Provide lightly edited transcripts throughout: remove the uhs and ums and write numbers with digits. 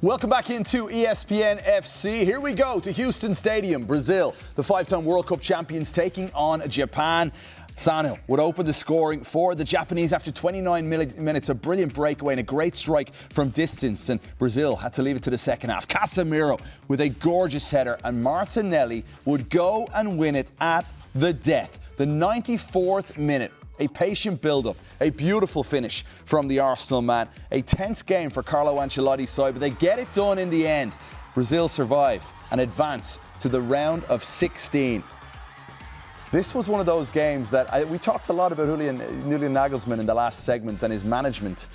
Welcome back into ESPN FC. Here we go to Houston Stadium, Brazil. The five-time World Cup champions taking on Japan. Sano would open the scoring for the Japanese after 29 minutes. A brilliant breakaway and a great strike from distance. And Brazil had to leave it to the second half. Casemiro with a gorgeous header. And Martinelli would go and win it at the death. The 94th minute. A patient build-up, a beautiful finish from the Arsenal man. A tense game for Carlo Ancelotti's side, but they get it done in the end. Brazil survive and advance to the round of 16. This was one of those games that we talked a lot about Julian Nagelsmann in the last segment and his management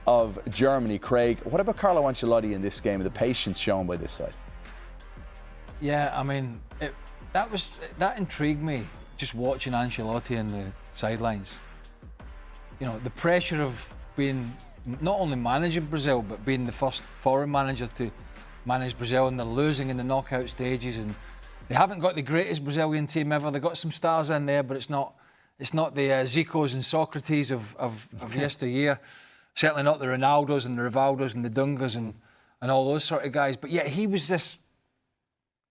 of Germany. Craig, what about Carlo Ancelotti in this game and the patience shown by this side? Yeah, I mean, that intrigued me, just watching Ancelotti in the sidelines. You know, the pressure of being not only managing Brazil, but being the first foreign manager to manage Brazil, and they're losing in the knockout stages, and they haven't got the greatest Brazilian team ever. They've got some stars in there, but it's not the Zicos and Socrates of yesteryear. Certainly not the Ronaldos and the Rivaldos and the Dungas and all those sort of guys. But yet he was this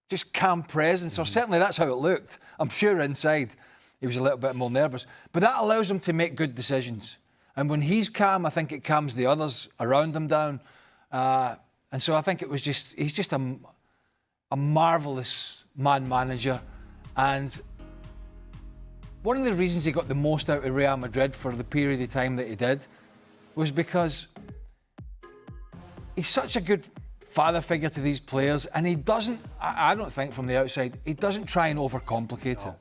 just calm presence, or certainly that's how it looked. I'm sure inside he was a little bit more nervous. But that allows him to make good decisions. And when he's calm, I think it calms the others around him down. And so I think he's just a marvellous manager. And one of the reasons he got the most out of Real Madrid for the period of time that he did was because he's such a good father figure to these players, and he doesn't, I don't think from the outside, he doesn't try and overcomplicate it.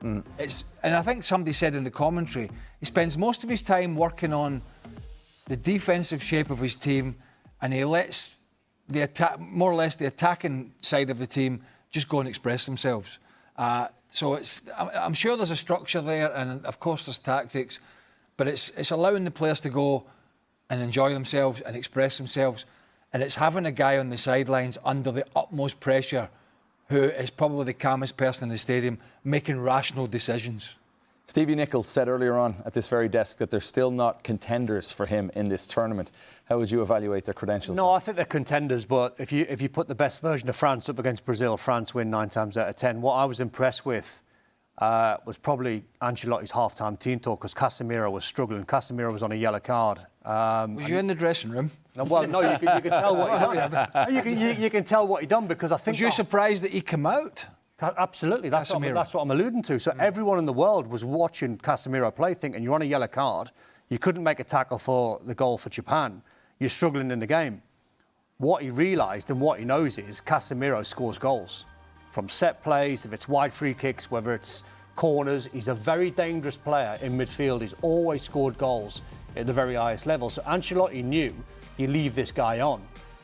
And I think somebody said in the commentary, he spends most of his time working on the defensive shape of his team, and he lets the attack, more or less the attacking side of the team, just go and express themselves. So I'm sure there's a structure there, and of course there's tactics, but it's allowing the players to go and enjoy themselves and express themselves, and it's having a guy on the sidelines under the utmost pressure who is probably the calmest person in the stadium, making rational decisions. Stevie Nichols said earlier on at this very desk that they're still not contenders for him in this tournament. How would you evaluate their credentials? No, I think they're contenders, but if you put the best version of France up against Brazil, France win 9 times out of 10. What I was impressed with was probably Ancelotti's half-time team talk, because Casemiro was struggling. Casemiro was on a yellow card. Was you in the dressing room? Well, no, you can tell what he done. You can tell what he done, because I think... Was you surprised that he came out? Absolutely, that's what I'm alluding to. So everyone in the world was watching Casemiro play, thinking you're on a yellow card, you couldn't make a tackle for the goal for Japan, you're struggling in the game. What he realised and what he knows is Casemiro scores goals. From set plays, if it's wide free kicks, whether it's corners, he's a very dangerous player in midfield. He's always scored goals at the very highest level. So Ancelotti knew you leave this guy on.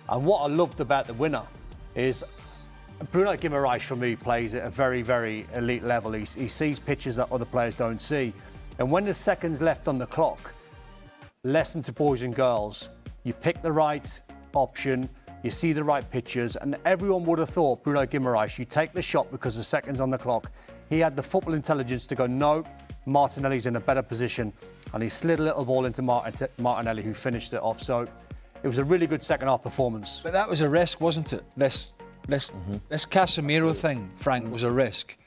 And what I loved about the winner is Bruno Guimaraes, for me, plays at a very, very elite level. He sees pitches that other players don't see. And when there's seconds left on the clock, lesson to boys and girls, you pick the right option, you see the right pitches, and everyone would have thought, Bruno Guimaraes, you take the shot because the seconds on the clock. He had the football intelligence to go, no, Martinelli's in a better position, and he slid a little ball into Martinelli, who finished it off. So it was a really good second-half performance. But that was a risk, wasn't it? This Casemiro thing, Frank, was a risk.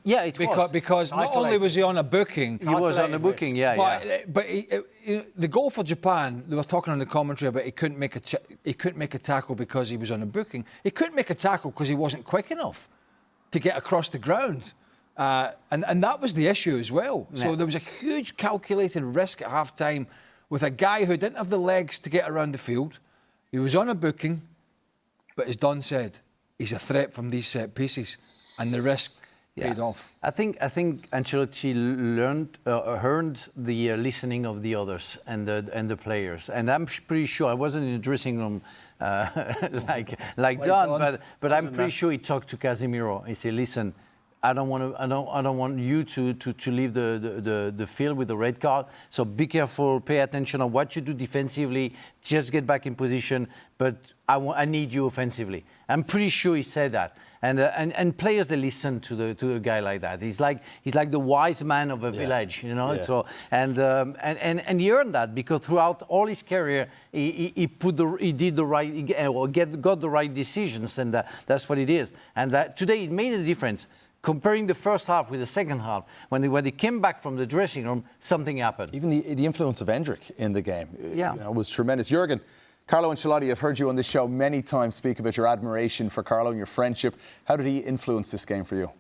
Yeah, it was. Because not only was he on a booking... He was on a booking, But the goal for Japan, they were talking on the commentary about he couldn't make a tackle because he was on a booking. He couldn't make a tackle because he wasn't quick enough to get across the ground. And that was the issue as well. Yeah. So there was a huge calculated risk at half-time with a guy who didn't have the legs to get around the field. He was on a booking, but as Don said, he's a threat from these set pieces, and the risk paid off. I think Ancelotti earned the listening of the others and the players, and I'm pretty sure I wasn't in the dressing room like Don, but I'm pretty sure he talked to Casemiro. He said, "Listen, I don't want you to leave the field with the red card. So be careful, pay attention on what you do defensively. Just get back in position, but I need you offensively. I'm pretty sure he said that. And players, they listen to a guy like that. He's like the wise man of a village, you know. Yeah. So and he earned that because throughout all his career, he did the right, got the right decisions, and that's what it is. And today it made a difference. Comparing the first half with the second half, when they came back from the dressing room, something happened. Even the influence of Endrick in the game was tremendous. Jürgen, Carlo Ancelotti, I've heard you on this show many times speak about your admiration for Carlo and your friendship. How did he influence this game for you?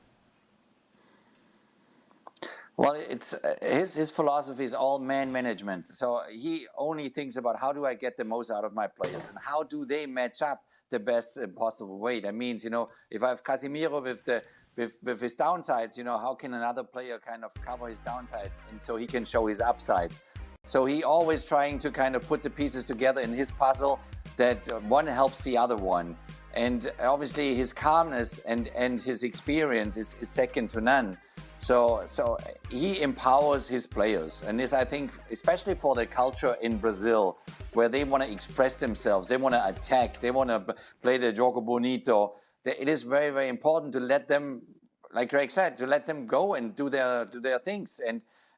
Well, it's his philosophy is all man management. So he only thinks about how do I get the most out of my players and how do they match up the best possible way. That means, if I have Casemiro with his downsides, how can another player kind of cover his downsides and so he can show his upsides. So he always trying to kind of put the pieces together in his puzzle that one helps the other one. And obviously his calmness and his experience is second to none. So he empowers his players. And this, I think, especially for the culture in Brazil, where they want to express themselves, they want to attack, they want to play the jogo bonito. It is very, very important to let them, like Greg said, to let them go and do their things.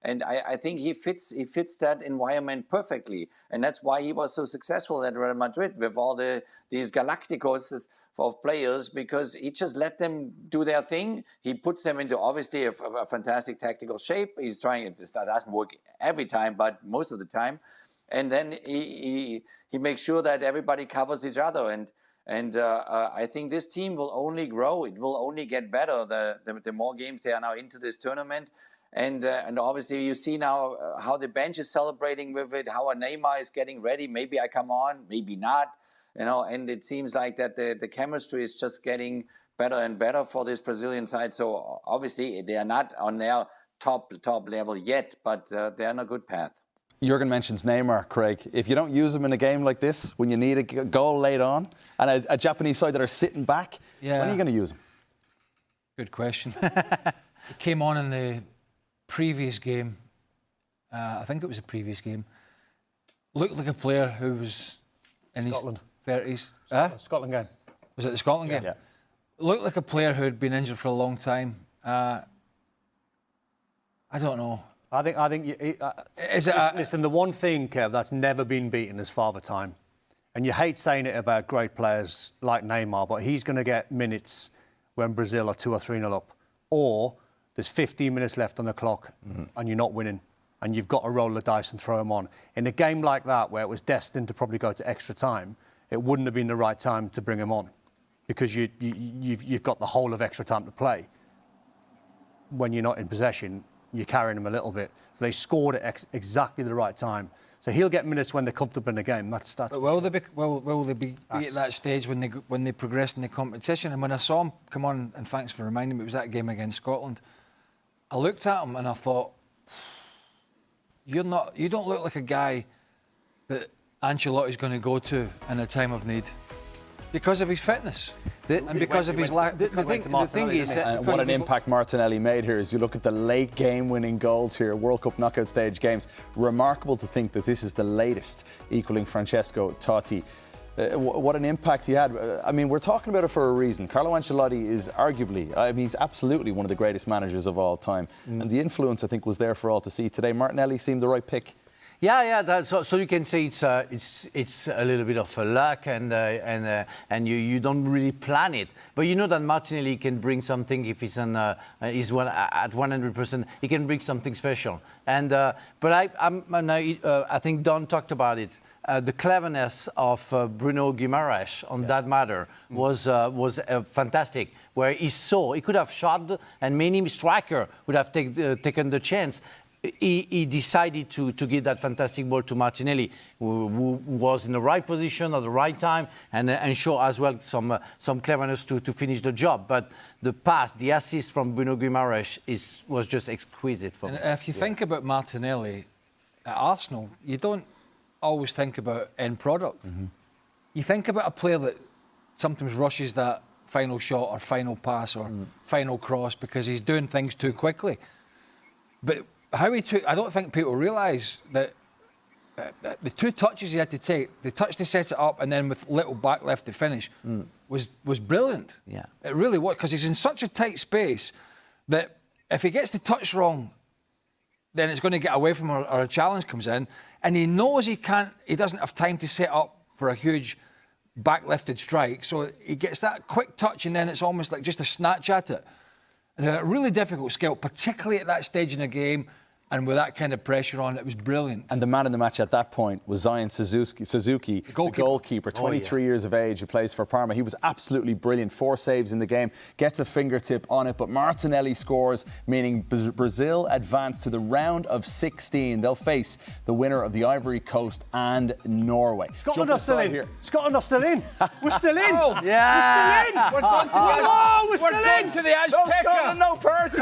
And I think he fits that environment perfectly. And that's why he was so successful at Real Madrid with all these Galacticos of players, because he just let them do their thing. He puts them into obviously a fantastic tactical shape. He's trying it. That doesn't work every time, but most of the time. And then he makes sure that everybody covers each other. And I think this team will only grow. It will only get better the more games they are now into this tournament. And obviously you see now how the bench is celebrating with it, how Neymar is getting ready. Maybe I come on, maybe not. And it seems like that the chemistry is just getting better and better for this Brazilian side. So obviously they are not on their top level yet, but they're on a good path. Jürgen mentions Neymar, Craig. If you don't use him in a game like this, when you need a goal late on, and a Japanese side that are sitting back, when are you going to use him? Good question. He came on in the previous game. I think it was the previous game. Looked like a player who was in Scotland. his 30s. Scotland game. Was it the Scotland game? Yeah. Looked like a player who had been injured for a long time. I don't know. I think. Listen, the one thing, Kev, that's never been beaten is father time, and you hate saying it about great players like Neymar, but he's going to get minutes when Brazil are 2 or 3-0 up, or there's 15 minutes left on the clock, and you're not winning, and you've got to roll the dice and throw him on. In a game like that, where it was destined to probably go to extra time, it wouldn't have been the right time to bring him on, because you've got the whole of extra time to play. When you're not in possession, you're carrying them a little bit. So they scored at exactly the right time. So he'll get minutes when they're comfortable in the game. That's but will they be at that stage when they progress in the competition? And when I saw him come on, and thanks for reminding me, it was that game against Scotland. I looked at him and I thought, you don't look like a guy that Ancelotti's going to go to in a time of need. Because of his fitness and because of his lack. The thing is, what an impact Martinelli made here. As you look at the late game-winning goals here, World Cup knockout stage games, remarkable to think that this is the latest, equaling Francesco Totti. What an impact he had. I mean, we're talking about it for a reason. Carlo Ancelotti is arguably, he's absolutely one of the greatest managers of all time, and the influence I think was there for all to see today. Martinelli seemed the right pick. Yeah. So you can say it's a little bit of a luck, and you don't really plan it. But you know that Martinelli can bring something if he's at 100%. He can bring something special. But I think Don talked about it. The cleverness of Bruno Guimaraes on that matter was fantastic. Where he could have shot, and many striker would have taken the chance. He decided to give that fantastic ball to Martinelli, who was in the right position at the right time, and show as well some cleverness to finish the job. But the pass, the assist from Bruno Guimaraes was just exquisite for me. And if you think about Martinelli at Arsenal, you don't always think about end product. You think about a player that sometimes rushes that final shot or final pass or final cross because he's doing things too quickly. But how he took, I don't think people realise that the 2 touches he had to take, the touch to set it up and then with little back left to finish, was brilliant. Yeah. It really was, because he's in such a tight space that if he gets the touch wrong, then it's going to get away from him or a challenge comes in, and he knows he doesn't have time to set up for a huge back-lifted strike, so he gets that quick touch and then it's almost like just a snatch at it. And a really difficult skill, particularly at that stage in the game, and with that kind of pressure on, it was brilliant. And the man in the match at that point was Zion Suzuki, the goalkeeper, 23 years of age, who plays for Parma. He was absolutely brilliant. 4 saves in the game, gets a fingertip on it, but Martinelli scores, meaning Brazil advance to the round of 16. They'll face the winner of the Ivory Coast and Norway. Scotland are still in. Scotland are still in. We're still in. Yeah. We're still in. We're going to the No Scotland, no Perth.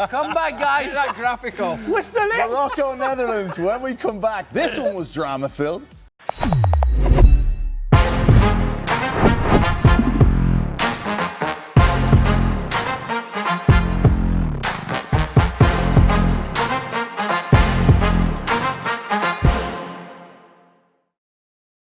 Come back, guys. That graphic off. We're still in. Morocco, Netherlands. When we come back, this one was drama-filled.